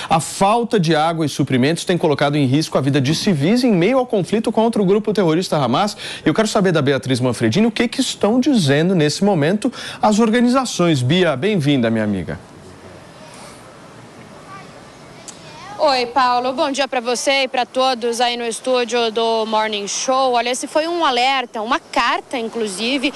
A falta de água e suprimentos tem colocado em risco a vida de civis em meio ao conflito contra o grupo terrorista Hamas. Eu quero saber da Beatriz Manfredini o que estão dizendo nesse momento as organizações. Bia, bem-vinda, minha amiga. Oi, Paulo. Bom dia para você e para todos aí no estúdio do Morning Show. Olha, esse foi um alerta, uma carta, inclusive,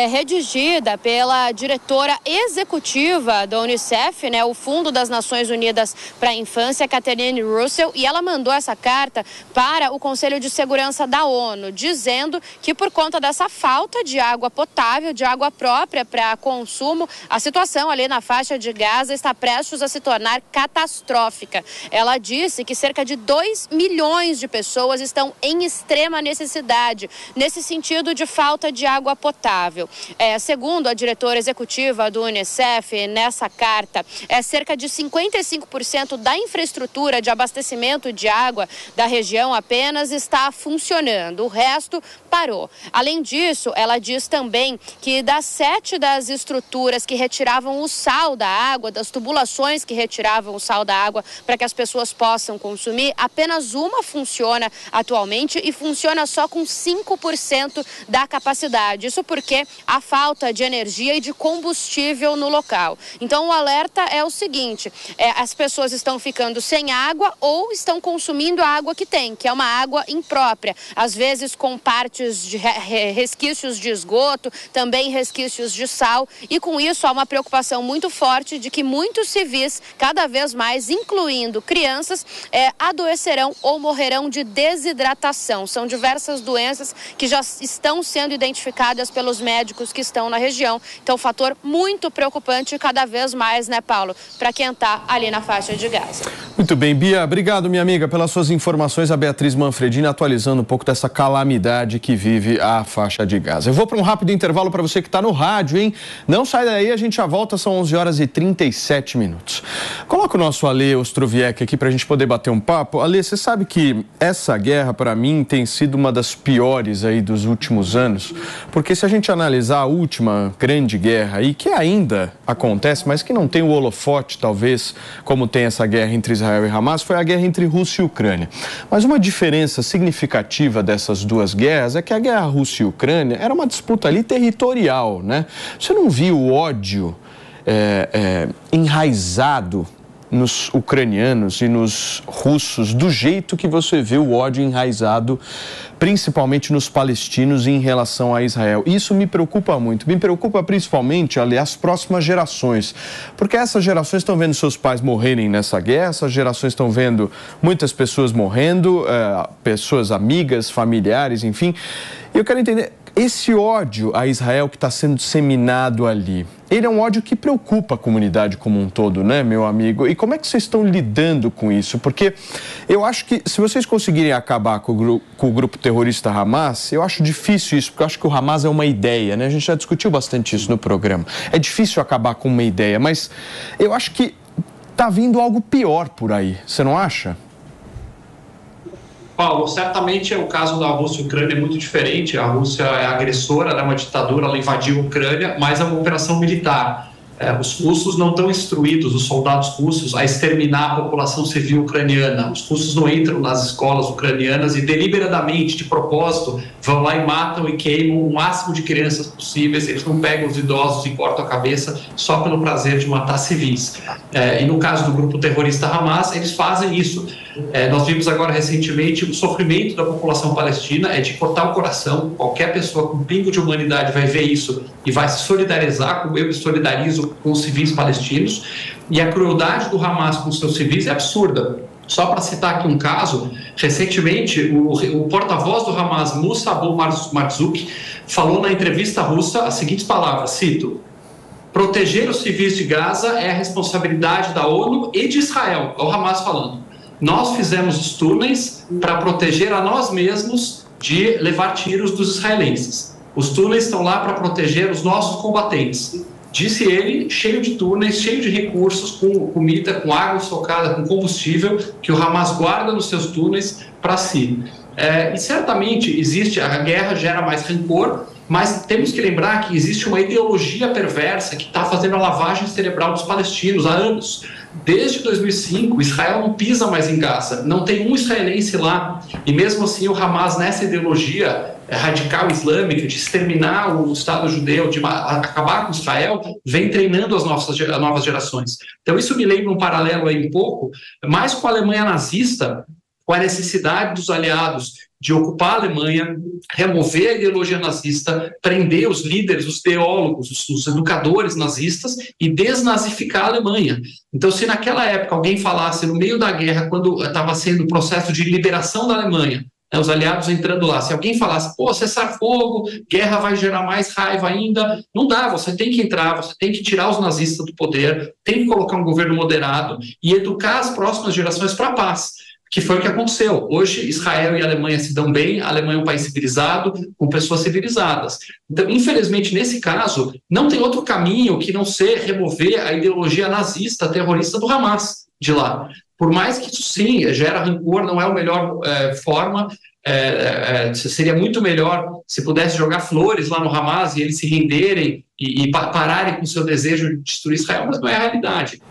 redigida pela diretora executiva da Unicef, né, o Fundo das Nações Unidas para a Infância, Catherine Russell, e ela mandou essa carta para o Conselho de Segurança da ONU, dizendo que por conta dessa falta de água potável, de água própria para consumo, a situação ali na faixa de Gaza está prestes a se tornar catastrófica. Ela disse que cerca de 2 milhões de pessoas estão em extrema necessidade, nesse sentido de falta de água potável. Segundo a diretora executiva do Unicef, nessa carta, cerca de 55% da infraestrutura de abastecimento de água da região apenas está funcionando, o resto parou. Além disso, ela diz também que das 7 das estruturas que retiravam o sal da água, das tubulações que retiravam o sal da água para que as pessoas possam consumir, apenas uma funciona atualmente e funciona só com 5% da capacidade. Isso porque há falta de energia e de combustível no local. Então o alerta é o seguinte, as pessoas estão ficando sem água ou estão consumindo a água que tem, que é uma água imprópria, às vezes com partes de resquícios de esgoto, também resquícios de sal, e com isso há uma preocupação muito forte de que muitos civis, cada vez mais, incluindo crianças, adoecerão ou morrerão de desidratação. São diversas doenças que já estão sendo identificadas pelos médicos que estão na região. Então, um fator muito preocupante cada vez mais, né, Paulo, para quem está ali na faixa de Gaza. Muito bem, Bia. Obrigado, minha amiga, pelas suas informações. A Beatriz Manfredini atualizando um pouco dessa calamidade que vive a faixa de Gaza. Eu vou para um rápido intervalo para você que está no rádio, hein? Não sai daí, a gente já volta, são 11h37. Coloca o nosso Ale Ostroviec aqui para a gente poder bater um papo. Ale, você sabe que essa guerra, para mim, tem sido uma das piores aí dos últimos anos, porque se a gente analisar a última grande guerra aí, que ainda acontece, mas que não tem o holofote, talvez, como tem essa guerra entre Israel e Hamas, foi a guerra entre Rússia e Ucrânia. Mas uma diferença significativa dessas duas guerras é que a guerra Rússia e Ucrânia era uma disputa ali territorial, né? Você não viu o ódio enraizado nos ucranianos e nos russos do jeito que você vê o ódio enraizado principalmente nos palestinos em relação a Israel. Isso me preocupa muito, me preocupa principalmente, aliás, as próximas gerações, porque essas gerações estão vendo seus pais morrerem nessa guerra, essas gerações estão vendo muitas pessoas morrendo, pessoas amigas, familiares, enfim, e eu quero entender, esse ódio a Israel que está sendo disseminado ali, ele é um ódio que preocupa a comunidade como um todo, né, meu amigo? E como é que vocês estão lidando com isso? Porque eu acho que se vocês conseguirem acabar com o grupo terrorista Hamas, eu acho difícil isso, porque eu acho que o Hamas é uma ideia, né? A gente já discutiu bastante isso no programa. É difícil acabar com uma ideia, mas eu acho que está vindo algo pior por aí, você não acha? Paulo, certamente o caso da Rússia e Ucrânia é muito diferente. A Rússia é agressora, ela é uma ditadura, ela invadiu a Ucrânia, mas é uma operação militar. Os russos não estão instruídos, os soldados russos, a exterminar a população civil ucraniana. Os russos não entram nas escolas ucranianas e deliberadamente, de propósito, vão lá e matam e queimam o máximo de crianças possíveis. Eles não pegam os idosos e cortam a cabeça só pelo prazer de matar civis. E no caso do grupo terrorista Hamas, eles fazem isso. Nós vimos agora recentemente o sofrimento da população palestina, é de cortar o coração. Qualquer pessoa com um pingo de humanidade vai ver isso e vai se solidarizar, como eu me solidarizo com os civis palestinos. E a crueldade do Hamas com os seus civis é absurda. Só para citar aqui um caso, recentemente o porta-voz do Hamas, Moussa Abu Marzouk, falou na entrevista russa as seguintes palavras, cito: proteger os civis de Gaza é a responsabilidade da ONU e de Israel. É o Hamas falando. Nós fizemos os túneis para proteger a nós mesmos de levar tiros dos israelenses. Os túneis estão lá para proteger os nossos combatentes. Disse ele, cheio de túneis, cheio de recursos, com comida, com água socada, com combustível, que o Hamas guarda nos seus túneis para si. E certamente existe, a guerra gera mais rancor, mas temos que lembrar que existe uma ideologia perversa que está fazendo a lavagem cerebral dos palestinos há anos. Desde 2005, Israel não pisa mais em Gaza, não tem um israelense lá. E mesmo assim, o Hamas, nessa ideologia radical islâmica de exterminar o Estado judeu, de acabar com Israel, vem treinando as novas gerações. Então, isso me lembra um paralelo aí um pouco, mais com a Alemanha nazista, com a necessidade dos aliados de ocupar a Alemanha, remover a ideologia nazista, prender os líderes, os teólogos, os educadores nazistas e desnazificar a Alemanha. Então, se naquela época alguém falasse, no meio da guerra, quando estava sendo o processo de liberação da Alemanha, os aliados entrando lá, se alguém falasse, cessar fogo, guerra vai gerar mais raiva ainda, não dá, você tem que entrar, você tem que tirar os nazistas do poder, tem que colocar um governo moderado e educar as próximas gerações para a paz, que foi o que aconteceu. Hoje, Israel e a Alemanha se dão bem, a Alemanha é um país civilizado, com pessoas civilizadas. Então, infelizmente, nesse caso, não tem outro caminho que não ser remover a ideologia nazista, terrorista do Hamas de lá. Por mais que isso, sim, gera rancor, não é a melhor forma, seria muito melhor se pudesse jogar flores lá no Hamas e eles se renderem e pararem com o seu desejo de destruir Israel, mas não é a realidade.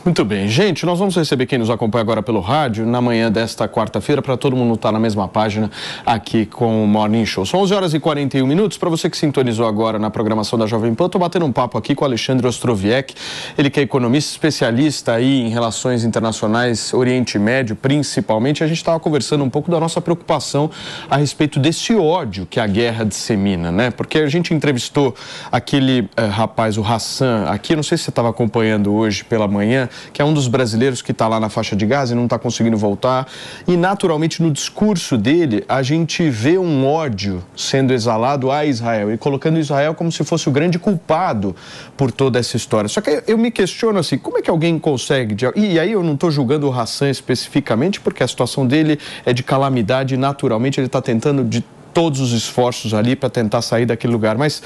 Muito bem, gente, nós vamos receber quem nos acompanha agora pelo rádio na manhã desta quarta-feira, para todo mundo estar na mesma página aqui com o Morning Show. São 11h41, para você que sintonizou agora na programação da Jovem Pan, estou batendo um papo aqui com o Alexandre Ostrowiec, ele que é economista especialista aí em relações internacionais, Oriente Médio principalmente. A gente estava conversando um pouco da nossa preocupação a respeito desse ódio que a guerra dissemina, né? Porque a gente entrevistou aquele rapaz, o Hassan, aqui, não sei se você estava acompanhando hoje pela manhã, que é um dos brasileiros que está lá na faixa de Gaza e não está conseguindo voltar. E, naturalmente, no discurso dele, a gente vê um ódio sendo exalado a Israel e colocando Israel como se fosse o grande culpado por toda essa história. Só que eu me questiono assim, como é que alguém consegue... E aí eu não estou julgando o Hassan especificamente, porque a situação dele é de calamidade e, naturalmente, ele está tentando de todos os esforços ali para tentar sair daquele lugar. Mas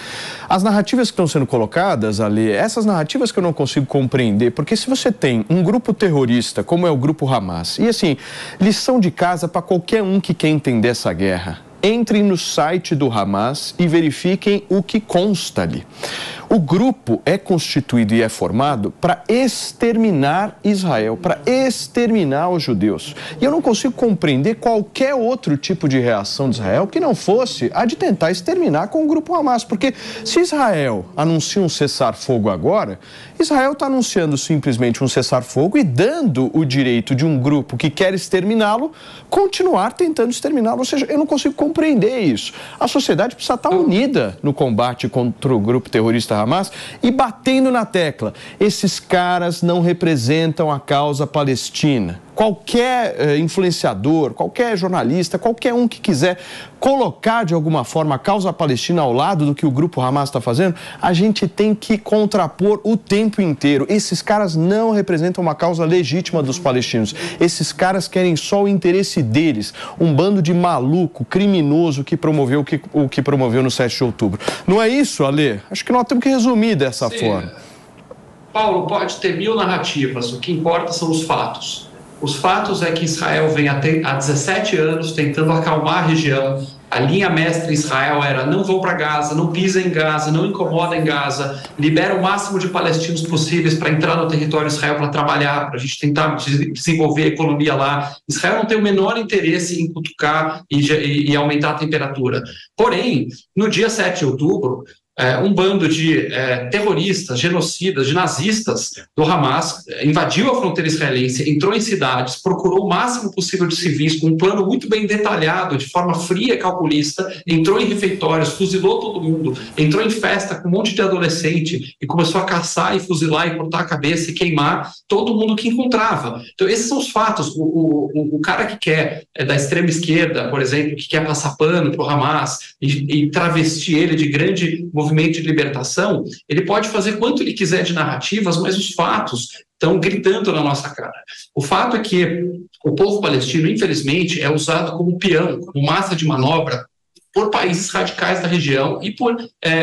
as narrativas que estão sendo colocadas ali, essas narrativas que eu não consigo compreender, porque se você tem um grupo terrorista, como é o grupo Hamas, e assim, lição de casa para qualquer um que quer entender essa guerra, entrem no site do Hamas e verifiquem o que consta ali. O grupo é constituído e é formado para exterminar Israel, para exterminar os judeus. E eu não consigo compreender qualquer outro tipo de reação de Israel que não fosse a de tentar exterminar com o grupo Hamas. Porque se Israel anuncia um cessar-fogo agora, Israel está anunciando simplesmente um cessar-fogo e dando o direito de um grupo que quer exterminá-lo continuar tentando exterminá-lo. Ou seja, eu não consigo compreender isso. A sociedade precisa estar unida no combate contra o grupo terrorista Hamas e batendo na tecla. Esses caras não representam a causa palestina. Qualquer influenciador, qualquer jornalista, qualquer um que quiser colocar de alguma forma a causa palestina ao lado do que o grupo Hamas está fazendo, a gente tem que contrapor o tempo inteiro. Esses caras não representam uma causa legítima dos palestinos. Esses caras querem só o interesse deles. Um bando de maluco, criminoso que promoveu o que promoveu no 7 de outubro. Não é isso, Alê? Acho que nós temos que resumir dessa forma. Paulo, pode ter 1000 narrativas, o que importa são os fatos. Os fatos é que Israel vem há 17 anos tentando acalmar a região. A linha mestra em Israel era não vão para Gaza, não pisa em Gaza, não incomoda em Gaza, libera o máximo de palestinos possíveis para entrar no território de Israel para trabalhar, para a gente tentar desenvolver a economia lá. Israel não tem o menor interesse em cutucar e aumentar a temperatura. Porém, no dia 7 de outubro, um bando de terroristas, genocidas, de nazistas do Hamas invadiu a fronteira israelense, entrou em cidades, procurou o máximo possível de civis, com um plano muito bem detalhado, de forma fria e calculista, entrou em refeitórios, fuzilou todo mundo, entrou em festa com um monte de adolescente e começou a caçar e fuzilar e cortar a cabeça e queimar todo mundo que encontrava. Então esses são os fatos. O cara que quer, da extrema esquerda, por exemplo, que quer passar pano para o Hamas e travestir ele de grande movimento de libertação, ele pode fazer quanto ele quiser de narrativas, mas os fatos estão gritando na nossa cara. O fato é que o povo palestino, infelizmente, é usado como peão, como massa de manobra por países radicais da região e por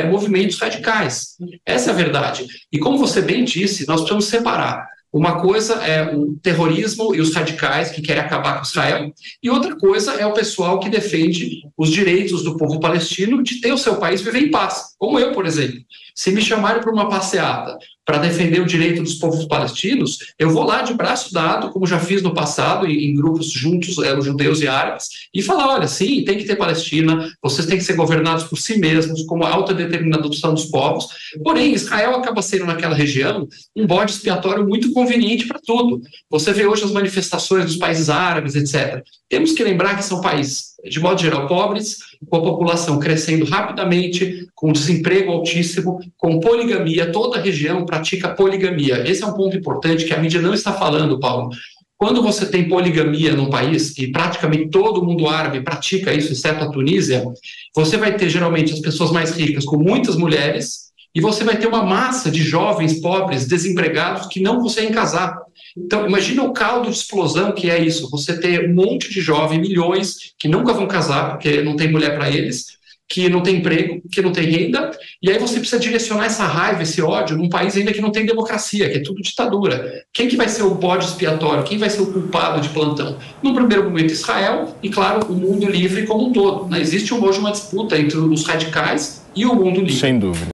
movimentos radicais. Essa é a verdade. E como você bem disse, nós precisamos separar. Uma coisa é o terrorismo e os radicais que querem acabar com Israel, e outra coisa é o pessoal que defende os direitos do povo palestino de ter o seu país viver em paz, como eu, por exemplo. Se me chamarem para uma passeata para defender o direito dos povos palestinos, eu vou lá de braço dado, como já fiz no passado, em grupos juntos, os judeus e árabes, e falar, olha, sim, tem que ter Palestina, vocês têm que ser governados por si mesmos, como a autodeterminação dos povos. Porém, Israel acaba sendo, naquela região, um bode expiatório muito conveniente para tudo. Você vê hoje as manifestações dos países árabes, etc. Temos que lembrar que são países, de modo geral, pobres, com a população crescendo rapidamente, com desemprego altíssimo, com poligamia. Toda a região pratica poligamia. Esse é um ponto importante que a mídia não está falando, Paulo. Quando você tem poligamia num país, e praticamente todo mundo árabe pratica isso, exceto a Tunísia, você vai ter, geralmente, as pessoas mais ricas com muitas mulheres, e você vai ter uma massa de jovens pobres, desempregados, que não conseguem casar. Então, imagina o caldo de explosão que é isso. Você ter um monte de jovens, milhões, que nunca vão casar, porque não tem mulher para eles, que não tem emprego, que não tem renda, e aí você precisa direcionar essa raiva, esse ódio, num país ainda que não tem democracia, que é tudo ditadura. Quem que vai ser o bode expiatório? Quem vai ser o culpado de plantão? No primeiro momento, Israel, e, claro, o mundo livre como um todo. Existe hoje uma disputa entre os radicais e o mundo livre. Sem dúvida.